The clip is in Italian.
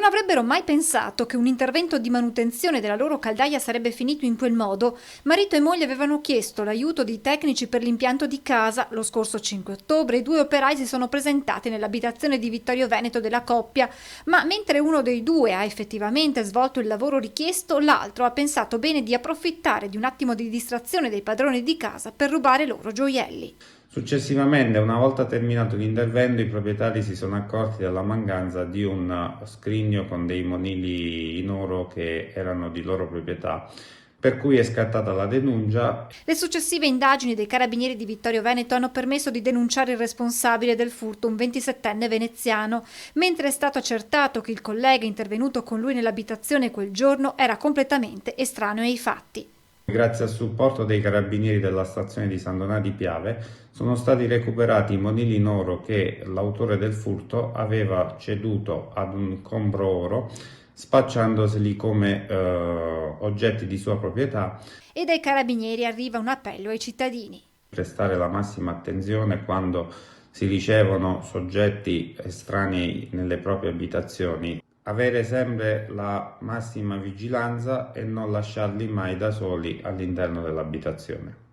avrebbero mai pensato che un intervento di manutenzione della loro caldaia sarebbe finito in quel modo. Marito e moglie avevano chiesto l'aiuto di tecnici per l'impianto di casa. Lo scorso 5 ottobre i due operai si sono presentati nell'abitazione di Vittorio Veneto della coppia, ma mentre uno dei due ha effettivamente svolto il lavoro richiesto, l'altro ha pensato bene di approfittare di un attimo di distrazione dei padroni di casa per rubare loro gioielli. Successivamente, una volta terminato l'intervento, i proprietari si sono accorti della mancanza di un scrigno con dei monili in oro che erano di loro proprietà, per cui è scattata la denuncia. Le successive indagini dei carabinieri di Vittorio Veneto hanno permesso di denunciare il responsabile del furto, un 27enne veneziano, mentre è stato accertato che il collega intervenuto con lui nell'abitazione quel giorno era completamente estraneo ai fatti. Grazie al supporto dei carabinieri della stazione di San Donà di Piave sono stati recuperati i monili in oro che l'autore del furto aveva ceduto ad un combro oro, spacciandoseli come oggetti di sua proprietà. E dai carabinieri arriva un appello ai cittadini. Prestare la massima attenzione quando si ricevono soggetti estranei nelle proprie abitazioni, avere sempre la massima vigilanza e non lasciarli mai da soli all'interno dell'abitazione.